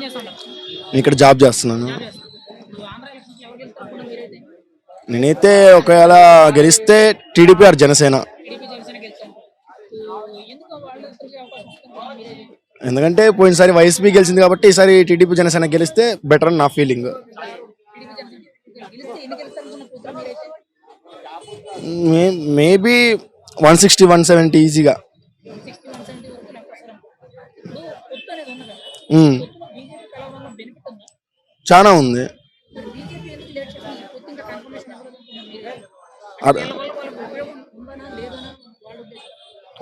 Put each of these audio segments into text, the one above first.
నేను ఇక్కడ జాబ్ చేస్తున్నాను. నేనైతే ఒకవేళ గెలిస్తే టీడీపీ ఆర్ జనసేన. ఎందుకంటే పోయినసారి వైసీపీ గెలిచింది కాబట్టి ఈసారి టీడీపీ జనసేన గెలిస్తే బెటర్ అని నా ఫీలింగ్. మేబీ 160 170 ఈజీగా. చాలా ఉంది.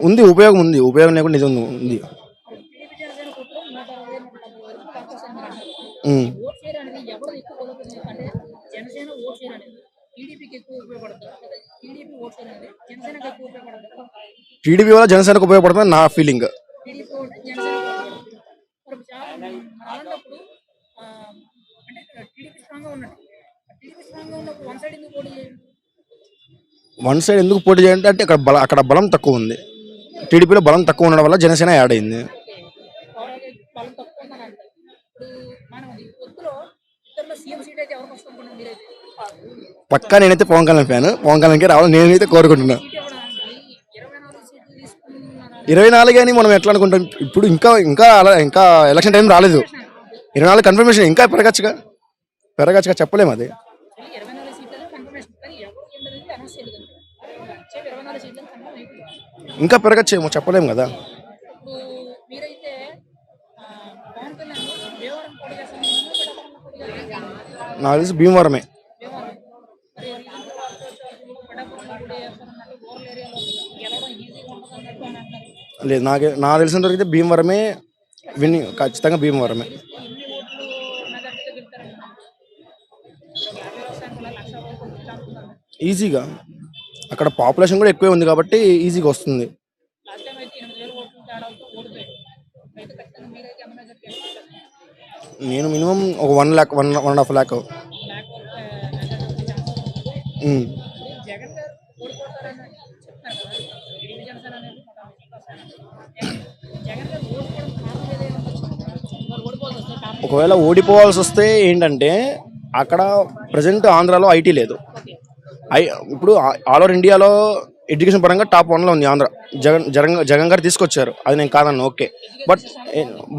ఉంది ఉపయోగం ఉంది, ఉపయోగం లేకుండా నిజం ఉంది. టీడీపీ వల్ల జనసేనకు ఉపయోగపడుతుంది నా ఫీలింగ్. వన్ సైడ్ ఎందుకు పోటీ చేయాలంటే అంటే అక్కడ బలం తక్కువ ఉంది. టీడీపీలో బలం తక్కువ ఉండడం వల్ల జనసేన యాడ్ అయింది. పక్కా నేనైతే పవన్ కళ్యాణ్ ఫ్యాన్. పవన్ కళ్యాణ్కి రావాలని నేనైతే కోరుకుంటున్నా. 24 అని మనం ఎట్లా అనుకుంటాం ఇప్పుడు? ఇంకా ఇంకా ఇంకా ఎలక్షన్ టైం రాలేదు. 24 కన్ఫర్మేషన్ ఇంకా పెరగచ్చుగా చెప్పలేము. అది ఇంకా పెరగచ్చేమో చెప్పలేము కదా. నాకు తెలిసి భీమవరమే. లేదు, నాకు తెలిసినంత వరకు అయితే భీమవరమే ఖచ్చితంగా భీమవరమే. ఈజీగా అక్కడ పాపులేషన్ కూడా ఎక్కువే ఉంది కాబట్టి ఈజీగా వస్తుంది. నేను మినిమం ఒక 1 lakh 1.5 lakh. ఒకవేళ ఓడిపోవాల్సి వస్తే ఏంటంటే అక్కడ ప్రజెంట్ ఆంధ్రాలో ఐటీ లేదు. ఇప్పుడు ఆల్ ఓవర్ ఇండియాలో ఎడ్యుకేషన్ పరంగా టాప్ 1లో ఉంది ఆంధ్ర. జగన్ గారు తీసుకొచ్చారు, అది నేను కాదన్న ఓకే, బట్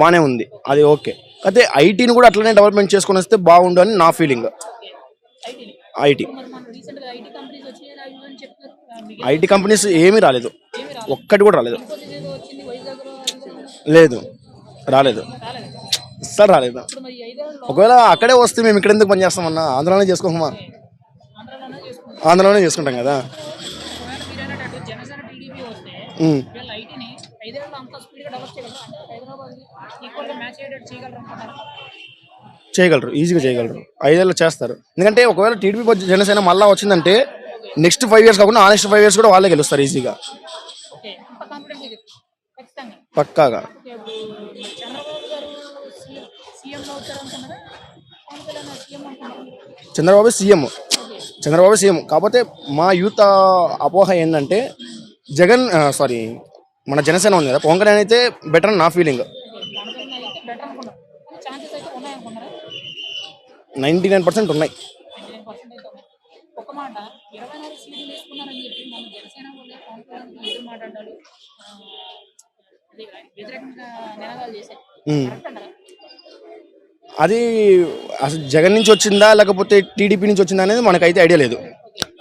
బాగానే ఉంది అది ఓకే. అయితే ఐటీని కూడా అట్లనే డెవలప్మెంట్ చేసుకొని వస్తే బాగుండు అని నా ఫీలింగ్. ఐటీ కంపెనీస్ ఏమీ రాలేదు, ఒక్కటి కూడా రాలేదు. రాలేదు సార్, రాలేదు. ఒకవేళ అక్కడే వస్తే మేము ఇక్కడ ఎందుకు పని చేస్తామన్నా? ఆంధ్రాలోనే చేసుకోమా, ఆంధ్రాలోనే చేసుకుంటాం కదా. చేయగలరు, ఈజీగా చేయగలరు. 5 ఏళ్ళు చేస్తారు. ఎందుకంటే ఒకవేళ టీడీపీ జనసేన మళ్ళీ వచ్చిందంటే నెక్స్ట్ 5 years కాకుండా నెక్స్ట్ 5 years కూడా వాళ్ళే గెలుస్తారు ఈజీగా, పక్కాగా. చంద్రబాబు సీఎం కాకపోతే మా యూత్ అపోహ ఏంటంటే మన జనసేన ఉంది కదా, పవన్ కళ్యాణ్ అయితే బెటర్ అని నా ఫీలింగ్. 99% ఉన్నాయి. అది అసలు జగన్ నుంచి వచ్చిందా లేకపోతే టీడీపీ నుంచి వచ్చిందా అనేది మనకైతే ఐడియా లేదు.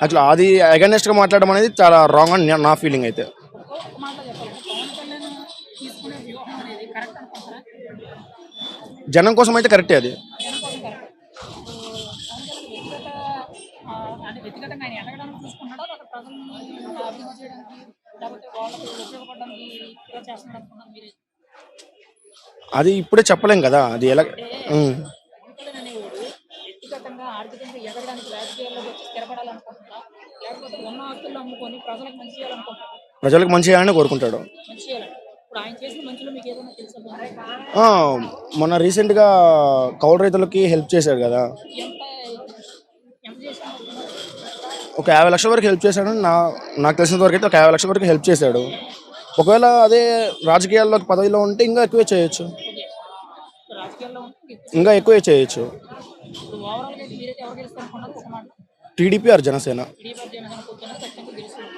అసలు అది అగైనెస్ట్గా మాట్లాడడం అనేది చాలా రాంగ్ అని నా ఫీలింగ్ అయితే. జనం కోసం అయితే కరెక్టే అది. అది ఇప్పుడే చెప్పలేం కదా, అది ఎలా. ప్రజలకు మంచి చేయాలని కోరుకుంటాడు. మొన్న రీసెంట్గా కౌలు రైతులకి హెల్ప్ చేశాడు కదా, ఒక 50 లక్షల వరకు హెల్ప్ చేశాడు. నాకు తెలిసినంత వరకు అయితే ఒక 50 లక్షల వరకు హెల్ప్ చేశాడు. ఒకవేళ అదే రాజకీయాల్లో పదవిలో ఉంటే ఇంకా ఎక్కువే చేయొచ్చు. రాజకీయాల్లో ఉంటే ఎక్కువ ఇంకా ఎక్కువ చేయొచ్చు. ఇప్పుడు ఓవరాల్‌గా అయితే మీరైతే ఎవరు గెలుస్తారనుకున్నారు ఒక మాట? టీడీపీ ఆర్ జనసేన. టీడీపీ జనసేన కూర్చొని ఖచ్చితంగా గెలుస్తారు.